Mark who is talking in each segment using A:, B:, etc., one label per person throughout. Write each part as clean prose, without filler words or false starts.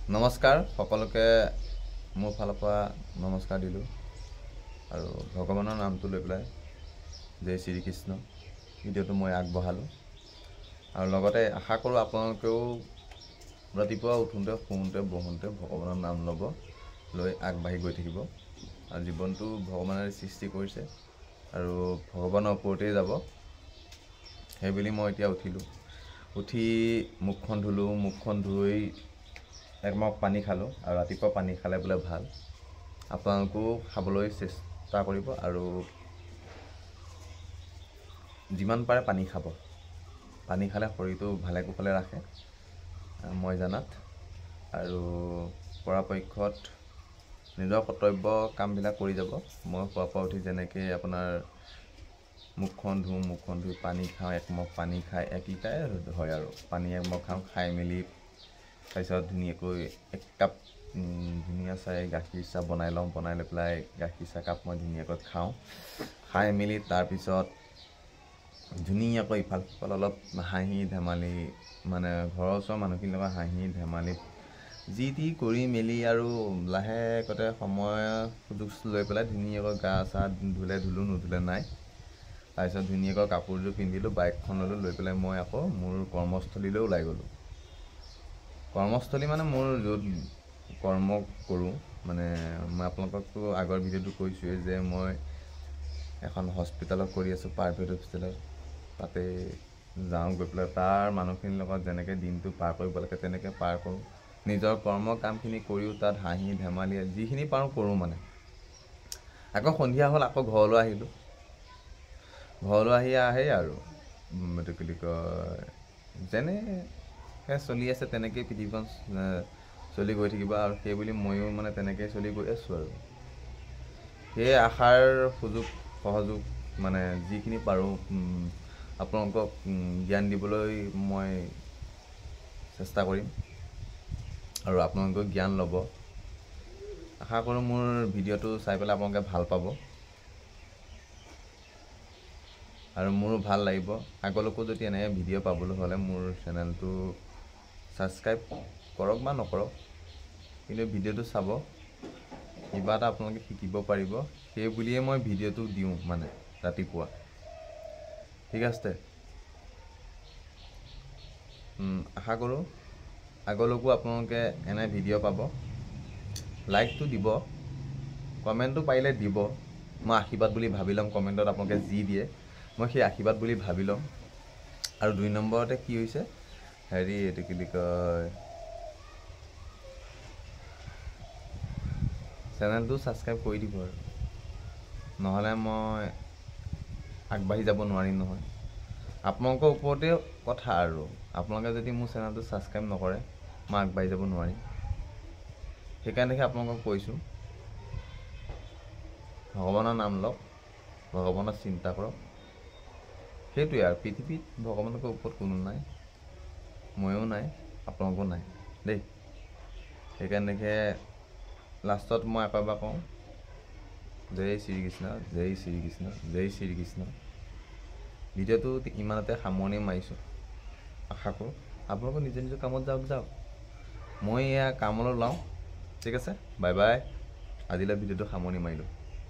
A: নমস্কাৰ সকলোকে মোৰ ফালৰ পৰা নমস্কাৰ দিলোঁ আৰু ভগৱানৰ নামটো লৈ পেলাই জয় শ্ৰীকৃষ্ণ ভিডিঅ'টো মই আগবঢ়ালোঁ আৰু লগতে আশা কৰোঁ আপোনালোকেও ৰাতিপুৱা উঠোঁতে শুওঁতে বহোঁতে ভগৱানৰ নাম ল'ব লৈ আগবাঢ়ি গৈ থাকিব আৰু জীৱনটো ভগৱানে সৃষ্টি কৰিছে আৰু ভগৱানৰ ওপৰতেই যাব সেইবুলি মই এতিয়া উঠি মুখখন ধুলোঁ মুখখন ধুই একমগ পানী খালোঁ আৰু ৰাতিপুৱা পানী খালে বোলে ভাল আপোনালোকেও খাবলৈ চেষ্টা কৰিব আৰু যিমান পাৰে পানী খাব পানী খালে শৰীৰটো ভালে কুশলে ৰাখে মই জানাত আৰু পৰাপক্ষত নিজৰ কৰ্তব্য কামবিলাক কৰি যাব মই শুৱাৰ পৰা উঠি যেনেকৈ আপোনাৰ মুখখন ধুই পানী খাওঁ একমগ পানী খাই 1 লিটাৰ হয় আৰু পানী একমগ খাওঁ খাই মেলি তাৰপিছত ধুনীয়াকৈ 1 কাপ ধুনীয়া চাই গাখীৰ চাহ বনাই লওঁ বনাই লৈ পেলাই গাখীৰ চাহ কাপ মই ধুনীয়াকৈ খাওঁ খাই মেলি তাৰপিছত ধুনীয়াকৈ ইফাল সিফাল অলপ হাঁহি ধেমালি মানে ঘৰৰ ওচৰৰ মানুহখিনিৰ লগত হাঁহি ধেমালি যি টি কৰি মেলি আৰু লাহেকতে সময় সুযোগ লৈ পেলাই ধুনীয়াকৈ গা চা ধুলোঁ নুধুলে নাই তাৰপিছত ধুনীয়াকৈ কাপোৰযোৰ পিন্ধিলোঁ বাইকখন ল'লোঁ লৈ পেলাই মই আকৌ মোৰ কৰ্মস্থলীলৈ ওলাই গ'লোঁ কৰ্মস্থলী মানে মোৰ য'ত কৰ্ম কৰোঁ মানে মই আপোনালোককতো আগৰ ভিডিঅ'টো কৈছোঁৱেই যে মই এখন হস্পিটেলত কৰি আছোঁ প্ৰাইভেট হস্পিটেলত তাতে যাওঁ গৈ পেলাই তাৰ মানুহখিনিৰ লগত যেনেকৈ দিনটো পাৰ কৰিব লাগে তেনেকৈ পাৰ কৰোঁ নিজৰ কৰ্ম কামখিনি কৰিও তাত হাঁহি ধেমালি যিখিনি পাৰোঁ কৰোঁ মানে আকৌ সন্ধিয়া হ'ল আকৌ ঘৰলৈ আহিলোঁ আহি আৰু এইটো কি বুলি কয় যেনেকৈ চলি আছে তেনেকৈয়ে পৃথিৱীখন চলি গৈ থাকিব আৰু সেইবুলি ময়ো মানে তেনেকৈ চলি গৈ আছোঁ আৰু সেই আশাৰ সুযোগ সহযোগ মানে যিখিনি পাৰোঁ আপোনালোকক জ্ঞান দিবলৈ মই চেষ্টা কৰিম আৰু আপোনালোকেও জ্ঞান ল'ব আশা কৰোঁ মোৰ ভিডিঅ'টো চাই পেলাই আপোনালোকে ভাল পাব আৰু মোৰো ভাল লাগিব আগলৈকো যদি এনে ভিডিঅ' পাবলৈ হ'লে মোৰ চেনেলটো ছাবস্ক্ৰাইব কৰক বা নকৰক কিন্তু ভিডিঅ'টো চাব কিবা এটা আপোনালোকে শিকিব পাৰিব সেই বুলিয়ে মই ভিডিঅ'টো দিওঁ মানে ৰাতিপুৱা ঠিক আছে আশা কৰোঁ আগলৈকো আপোনালোকে এনে ভিডিঅ' পাব লাইকটো দিব কমেণ্টটো পাৰিলে দিব মই আশীৰ্বাদ বুলি ভাবি ল'ম কমেণ্টত আপোনালোকে যি দিয়ে মই সেই আশীৰ্বাদ বুলি ভাবি ল'ম আৰু 2 নম্বৰতে কি হৈছে হেৰি এইটো কি বুলি কয় চেনেলটো ছাবস্ক্ৰাইব কৰি দিব আৰু নহ'লে মই আগবাঢ়ি যাব নোৱাৰিম নহয় আপোনালোকৰ ওপৰতে কথা আৰু আপোনালোকে যদি মোৰ চেনেলটো ছাবস্ক্ৰাইব নকৰে মই আগবাঢ়ি যাব নোৱাৰিম সেইকাৰণে আপোনালোকক কৈছোঁ ভগৱানৰ নাম লওক ভগৱানৰ চিন্তা কৰক সেইটোৱে আৰু পৃথিৱীত ভগৱানৰ ওপৰত কোনো নাই ময়ো নাই আপোনালোকো নাই দেই সেইকাৰণে লাষ্টত মই আকৌ এবাৰ কওঁ জয় শ্ৰীকৃষ্ণ জয় শ্ৰীকৃষ্ণ জয় শ্ৰীকৃষ্ণ ভিডিঅ'টো ইমানতে সামৰণি মাৰিছোঁ আশা কৰোঁ আপোনালোকে নিজৰ কামত যাওক মই এয়া কামলৈ ওলাওঁ ঠিক আছে বাই বাই আজিলৈ ভিডিঅ'টো সামৰণি মাৰিলোঁ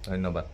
A: ধন্যবাদ